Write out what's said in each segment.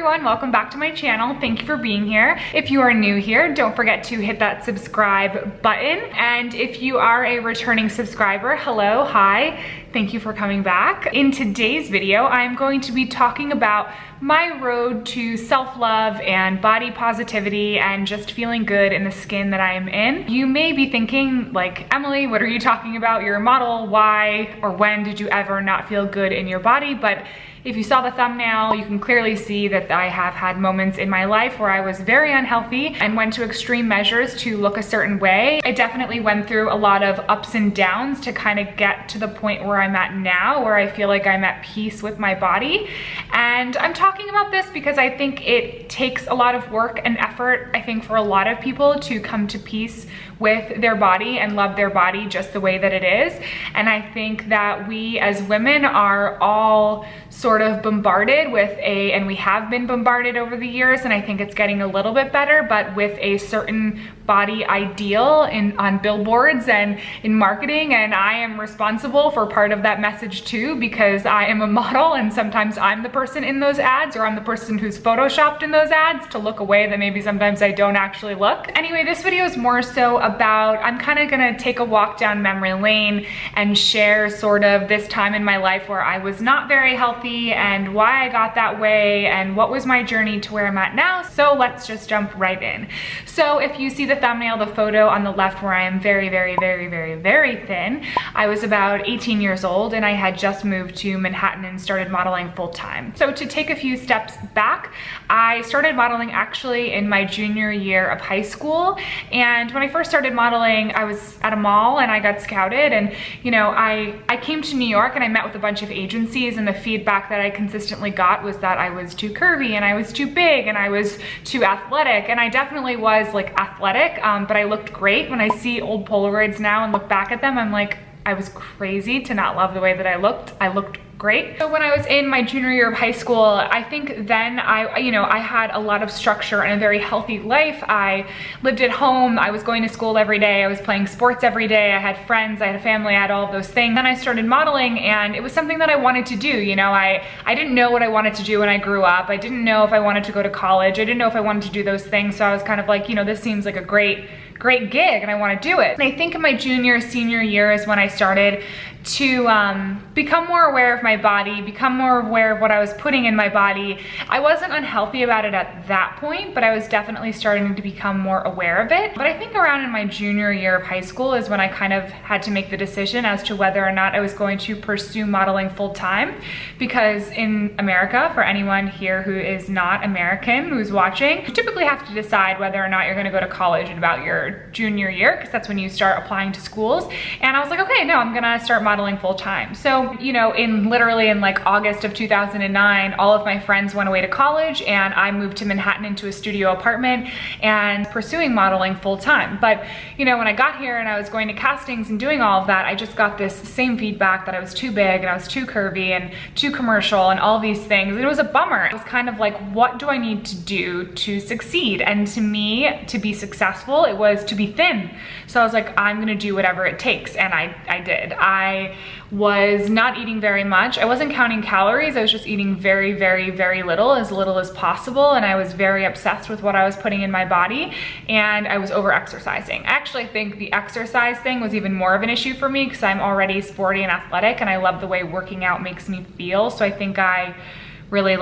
everyone, welcome back to my channel. Thank you for being here. If you are new here, don't forget to hit that subscribe button. And if you are a returning subscriber, hello, hi, thank you for coming back. In today's video, I'm going to be talking about my road to self-love and body positivity and just feeling good in the skin that I am in. You may be thinking, like, Emily, what are you talking about? You're a model. Why or when did you ever not feel good in your body? But if you saw the thumbnail, you can clearly see that I have had moments in my life where I was very unhealthy and went to extreme measures to look a certain way. I definitely went through a lot of ups and downs to kind of get to the point where I'm at now, where I feel like I'm at peace with my body. And I'm talking about this because I think it takes a lot of work and effort, I think, for a lot of people to come to peace with their body and love their body just the way that it is. And I think that we as women are all sort of bombarded with and we have been bombarded over the years, and I think it's getting a little bit better, but with a certain body ideal on billboards and in marketing. And I am responsible for part of that message too, because I am a model and sometimes I'm the person in those ads, or I'm the person who's photoshopped in those ads to look a way that maybe sometimes I don't actually look. Anyway, this video is more so about, I'm kind of gonna take a walk down memory lane and share sort of this time in my life where I was not very healthy and why I got that way and what was my journey to where I'm at now. So let's just jump right in. So if you see the thumbnail, the photo on the left where I am very, very, very, very, very thin, I was about 18 years old and I had just moved to Manhattan and started modeling full time. So to take a few steps back, I started modeling actually in my junior year of high school. And when I first started modeling, I was at a mall and I got scouted, and you know, I came to New York and I met with a bunch of agencies, and the feedback that I consistently got was that I was too curvy and I was too big and I was too athletic. And I definitely was like athletic, but I looked great. When I see old Polaroids now and look back at them, I'm like, I was crazy to not love the way that I looked. I looked great. So when I was in my junior year of high school, I think then I had a lot of structure and a very healthy life. I lived at home, I was going to school every day, I was playing sports every day, I had friends, I had a family, I had all of those things. Then I started modeling and it was something that I wanted to do. You know, I didn't know what I wanted to do when I grew up. I didn't know if I wanted to go to college. I didn't know if I wanted to do those things. So I was kind of like, you know, this seems like a great gig and I want to do it. And I think in my junior, senior year is when I started to become more aware of my body, become more aware of what I was putting in my body. I wasn't unhealthy about it at that point, but I was definitely starting to become more aware of it. But I think around in my junior year of high school is when I kind of had to make the decision as to whether or not I was going to pursue modeling full time. Because in America, for anyone here who is not American, who's watching, you typically have to decide whether or not you're gonna go to college in about your junior year, because that's when you start applying to schools. And I was like, okay, no, I'm gonna start modeling full time. So, you know, literally in like August of 2009, all of my friends went away to college and I moved to Manhattan into a studio apartment and pursuing modeling full time. But, you know, when I got here and I was going to castings and doing all of that, I just got this same feedback that I was too big and I was too curvy and too commercial and all these things. And it was a bummer. It was kind of like, what do I need to do to succeed? And to me, to be successful, it was to be thin. So I was like, I'm gonna do whatever it takes. And I did. I was not eating very much. I wasn't counting calories. I was just eating very, very, very little as possible. And I was very obsessed with what I was putting in my body, and I was over exercising. Actually, I think the exercise thing was even more of an issue for me because I'm already sporty and athletic and I love the way working out makes me feel. So I think I really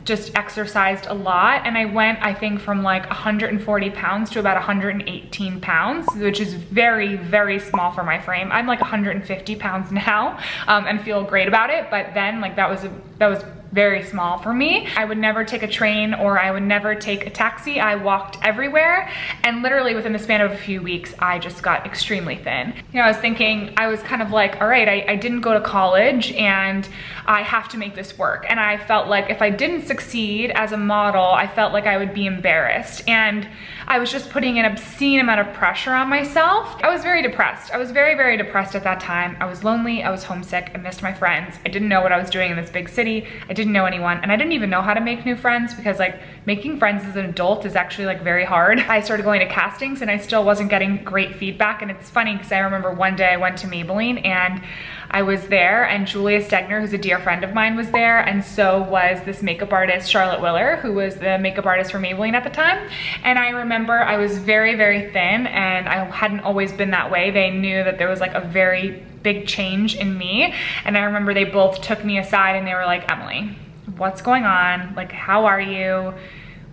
just exercised a lot, and I went, I think, from like 140 pounds to about 118 pounds, which is very, very small for my frame. I'm like 150 pounds now and feel great about it, but then like that was very small for me. I would never take a train or I would never take a taxi. I walked everywhere, and literally within the span of a few weeks, I just got extremely thin. You know, I was thinking, I was kind of like, all right, I didn't go to college and I have to make this work. And I felt like if I didn't succeed as a model, I felt like I would be embarrassed. And I was just putting an obscene amount of pressure on myself. I was very depressed. I was very, very depressed at that time. I was lonely, I was homesick, I missed my friends. I didn't know what I was doing in this big city. I didn't know anyone, and I didn't even know how to make new friends, because like making friends as an adult is actually like very hard. I started going to castings and I still wasn't getting great feedback. And it's funny because I remember one day I went to Maybelline and I was there, and Julia Stegner, who's a dear friend of mine, was there, and so was this makeup artist, Charlotte Willer, who was the makeup artist for Maybelline at the time. And I remember I was very, very thin, and I hadn't always been that way. They knew that there was like a very big change in me, and I remember they both took me aside and they were like, Emily, what's going on? Like, how are you?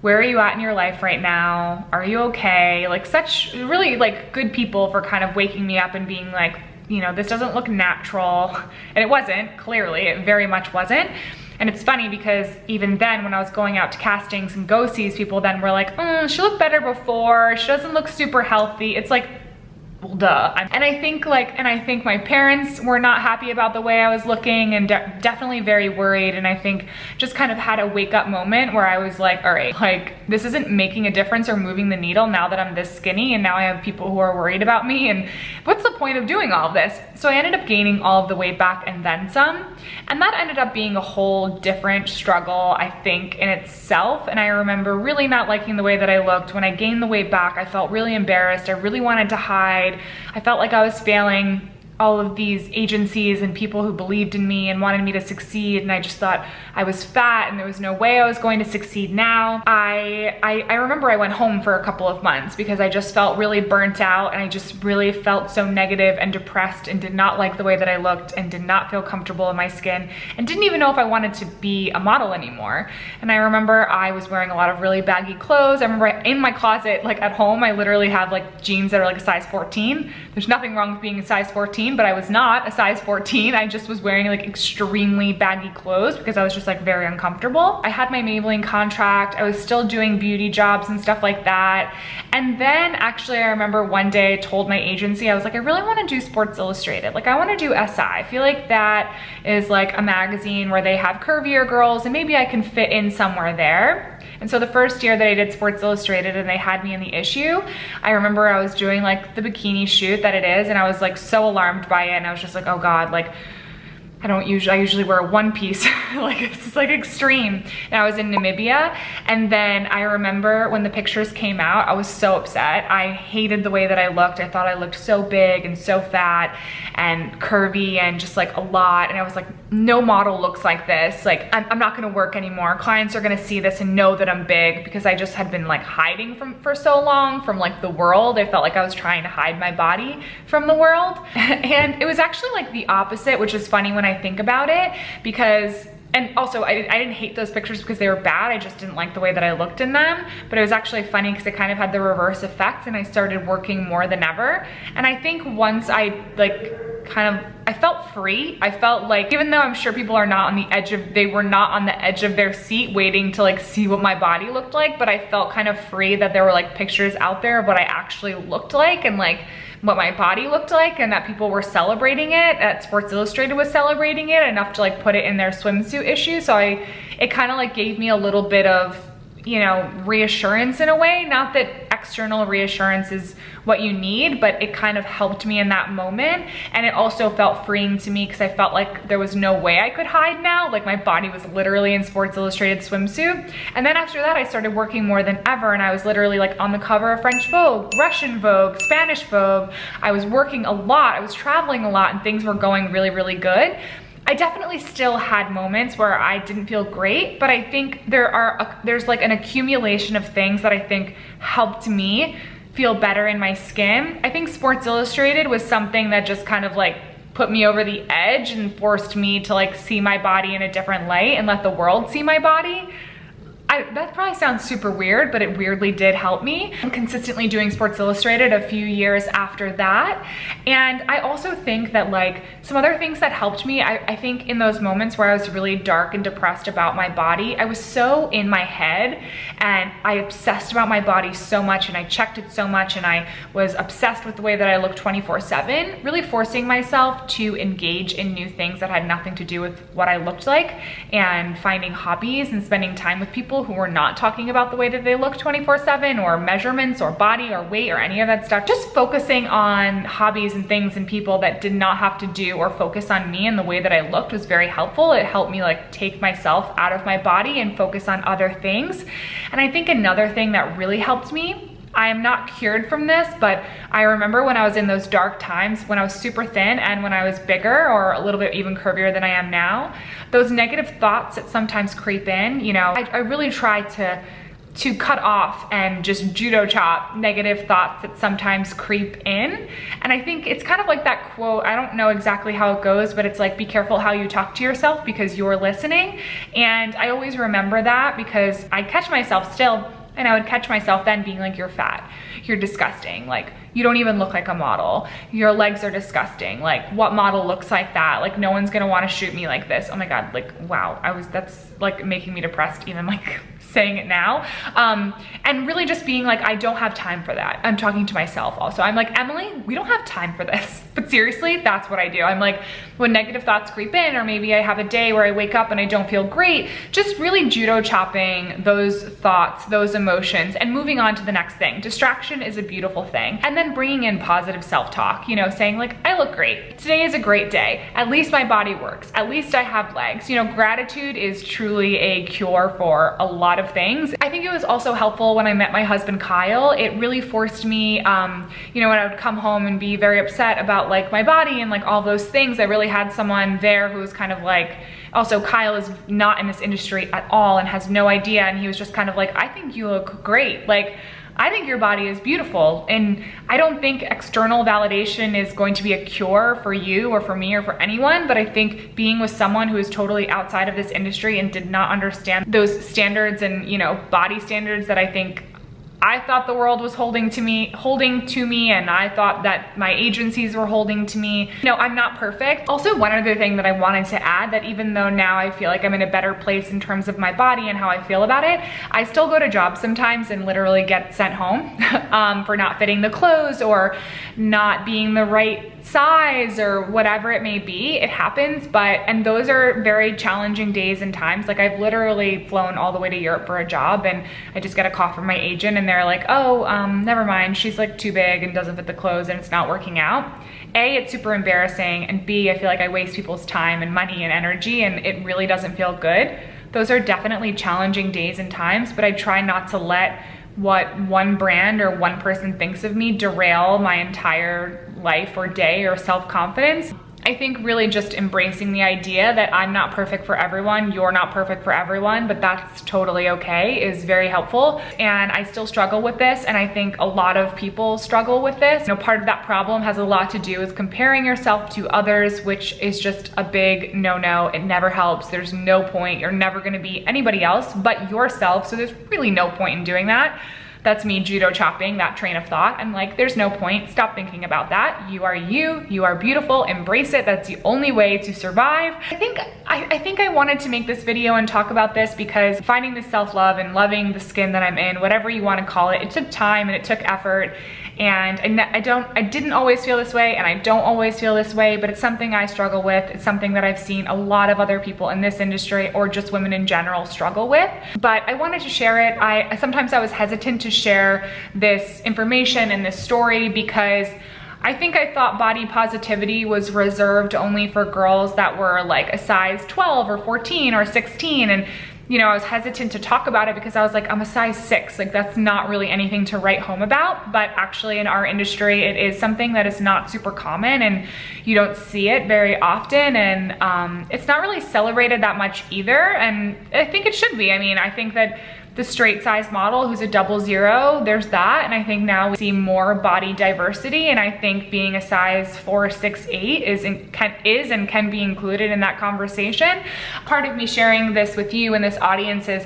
Where are you at in your life right now? Are you okay? Like, such really like good people for kind of waking me up and being like, you know, this doesn't look natural. And it wasn't, clearly, it very much wasn't. And it's funny because even then when I was going out to castings and go-sees, people then were like, she looked better before, she doesn't look super healthy. It's like, well, duh. And I think my parents were not happy about the way I was looking, and definitely very worried. And I think just kind of had a wake up moment where I was like, all right, like this isn't making a difference or moving the needle now that I'm this skinny, and now I have people who are worried about me, and what's the point of doing all of this? So I ended up gaining all of the weight back and then some. And that ended up being a whole different struggle, I think, in itself. And I remember really not liking the way that I looked. When I gained the weight back, I felt really embarrassed. I really wanted to hide. I felt like I was failing all of these agencies and people who believed in me and wanted me to succeed, and I just thought I was fat and there was no way I was going to succeed now. I remember I went home for a couple of months because I just felt really burnt out, and I just really felt so negative and depressed and did not like the way that I looked and did not feel comfortable in my skin and didn't even know if I wanted to be a model anymore. And I remember I was wearing a lot of really baggy clothes. I remember in my closet, like at home, I literally have like jeans that are like a size 14. There's nothing wrong with being a size 14, but I was not a size 14. I just was wearing like extremely baggy clothes because I was just like very uncomfortable. I had my Maybelline contract. I was still doing beauty jobs and stuff like that. And then actually I remember one day I told my agency, I was like, I really want to do Sports Illustrated. Like I want to do SI. I feel like that is like a magazine where they have curvier girls and maybe I can fit in somewhere there. And so the first year that I did Sports Illustrated and they had me in the issue, I remember I was doing like the bikini shoot that it is, and I was like so alarmed by it, and I was just like, oh God, like I usually wear one piece, like it's like extreme. And I was in Namibia, and then I remember when the pictures came out, I was so upset. I hated the way that I looked. I thought I looked so big and so fat and curvy and just like a lot. And I was like, no model looks like this. Like I'm not gonna work anymore. Clients are gonna see this and know that I'm big, because I just had been like hiding for so long from like the world. I felt like I was trying to hide my body from the world. And it was actually like the opposite, which is funny when I think about it, because, and also I didn't hate those pictures because they were bad. I just didn't like the way that I looked in them. But it was actually funny because it kind of had the reverse effect, and I started working more than ever. And I think once I I felt free. I felt like, even though I'm sure people are not on the edge of, they were not on the edge of their seat waiting to like see what my body looked like, but I felt kind of free that there were like pictures out there of what I actually looked like and like what my body looked like, and that people were celebrating it, that Sports Illustrated was celebrating it enough to like put it in their swimsuit issue. So it kind of like gave me a little bit of, you know, reassurance in a way. Not that external reassurance is what you need, but it kind of helped me in that moment. And it also felt freeing to me because I felt like there was no way I could hide now. Like my body was literally in Sports Illustrated swimsuit. And then after that, I started working more than ever, and I was literally like on the cover of French Vogue, Russian Vogue, Spanish Vogue. I was working a lot, I was traveling a lot, and things were going really, really good. I definitely still had moments where I didn't feel great, but I think there's like an accumulation of things that I think helped me feel better in my skin. I think Sports Illustrated was something that just kind of like put me over the edge and forced me to like see my body in a different light and let the world see my body. That probably sounds super weird, but it weirdly did help me. I'm consistently doing Sports Illustrated a few years after that. And I also think that like some other things that helped me, I think in those moments where I was really dark and depressed about my body, I was so in my head and I obsessed about my body so much, and I checked it so much, and I was obsessed with the way that I looked 24/7, really forcing myself to engage in new things that had nothing to do with what I looked like, and finding hobbies and spending time with people who were not talking about the way that they look 24/7 or measurements or body or weight or any of that stuff. Just focusing on hobbies and things and people that did not have to do or focus on me and the way that I looked was very helpful. It helped me like take myself out of my body and focus on other things. And I think another thing that really helped me, I am not cured from this, but I remember when I was in those dark times, when I was super thin and when I was bigger or a little bit even curvier than I am now, those negative thoughts that sometimes creep in, you know, I really try to cut off and just judo chop negative thoughts that sometimes creep in. And I think it's kind of like that quote, I don't know exactly how it goes, but it's like, be careful how you talk to yourself because you're listening. And I always remember that because I catch myself still, and I would catch myself then being like, you're fat, you're disgusting, like, you don't even look like a model, your legs are disgusting, like, what model looks like that? Like, no one's gonna wanna shoot me like this. Oh my God, like, wow, that's like making me depressed even like saying it now. And really just being like, I don't have time for that. I'm talking to myself also. I'm like, Emily, we don't have time for this. But seriously, that's what I do. I'm like, when negative thoughts creep in, or maybe I have a day where I wake up and I don't feel great, just really judo chopping those thoughts, those emotions, and moving on to the next thing. Distraction is a beautiful thing. And then bringing in positive self-talk, you know, saying like, I look great. Today is a great day. At least my body works. At least I have legs. You know, gratitude is truly a cure for a lot of things. I think it was also helpful when I met my husband, Kyle. It really forced me, you know, when I would come home and be very upset about like my body and like all those things, I really had someone there who was kind of like, also Kyle is not in this industry at all and has no idea. And he was just kind of like, I think you look great. Like, I think your body is beautiful. And I don't think external validation is going to be a cure for you or for me or for anyone, but I think being with someone who is totally outside of this industry and did not understand those standards and, you know, body standards that I think I thought the world was holding to me, and I thought that my agencies were holding to me. No, I'm not perfect. Also, one other thing that I wanted to add, that even though now I feel like I'm in a better place in terms of my body and how I feel about it, I still go to jobs sometimes and literally get sent home for not fitting the clothes or not being the right size or whatever it may be. It happens, and those are very challenging days and times. Like, I've literally flown all the way to Europe for a job, and I just get a call from my agent and they're like, oh, never mind, she's like too big and doesn't fit the clothes and it's not working out. A, it's super embarrassing, and B, I feel like I waste people's time and money and energy, and it really doesn't feel good. Those are definitely challenging days and times, but I try not to let what one brand or one person thinks of me derail my entire life or day or self-confidence. I think really just embracing the idea that I'm not perfect for everyone, you're not perfect for everyone, but that's totally okay is very helpful. And I still struggle with this, and I think a lot of people struggle with this. You know, part of that problem has a lot to do with comparing yourself to others, which is just a big no-no. It never helps. There's no point. You're never gonna be anybody else but yourself, so there's really no point in doing that. That's me judo chopping that train of thought. I'm like, there's no point. Stop thinking about that. You are you. You are beautiful. Embrace it. That's the only way to survive. I think I wanted to make this video and talk about this because finding the self-love and loving the skin that I'm in, whatever you want to call it, it took time and it took effort. And I didn't always feel this way, and I don't always feel this way, but it's something I struggle with. It's something that I've seen a lot of other people in this industry or just women in general struggle with. But I wanted to share it. Sometimes I was hesitant to share this information and this story because I think I thought body positivity was reserved only for girls that were like a size 12 or 14 or 16. And you know, I was hesitant to talk about it because I was like, I'm a size 6. Like, that's not really anything to write home about. But actually in our industry, it is something that is not super common, and you don't see it very often. And it's not really celebrated that much either. And I think it should be. I mean, I think that the straight size model who's a 00, there's that. And I think now we see more body diversity. And I think being a size 4, 6, 8 is and can be included in that conversation. Part of me sharing this with you and this audience is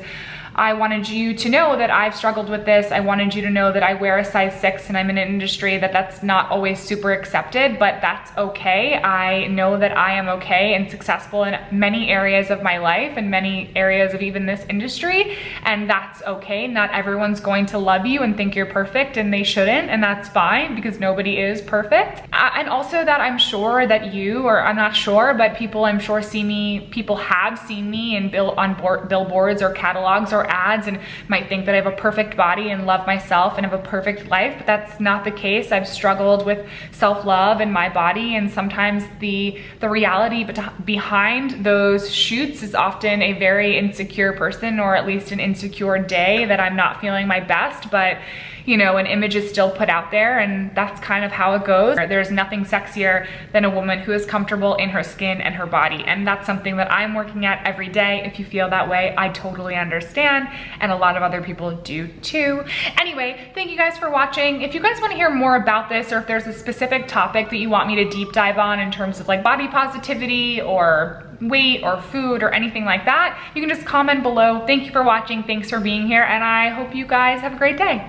I wanted you to know that I've struggled with this. I wanted you to know that I wear a size 6 and I'm in an industry that's not always super accepted, but that's okay. I know that I am okay and successful in many areas of my life and many areas of even this industry, and that's okay. Not everyone's going to love you and think you're perfect, and they shouldn't, and that's fine because nobody is perfect. And also that I'm sure that you, or I'm not sure, but people I'm sure people have seen me on billboards or catalogs or or ads and might think that I have a perfect body and love myself and have a perfect life, but that's not the case. I've struggled with self-love and my body, and sometimes the reality behind those shoots is often a very insecure person, or at least an insecure day that I'm not feeling my best, but you know, an image is still put out there, and that's kind of how it goes. There's nothing sexier than a woman who is comfortable in her skin and her body, and that's something that I'm working at every day. If you feel that way, I totally understand, and a lot of other people do too. Anyway, thank you guys for watching. If you guys want to hear more about this, or if there's a specific topic that you want me to deep dive on in terms of like body positivity or weight or food or anything like that, you can just comment below. Thank you for watching, thanks for being here, and I hope you guys have a great day.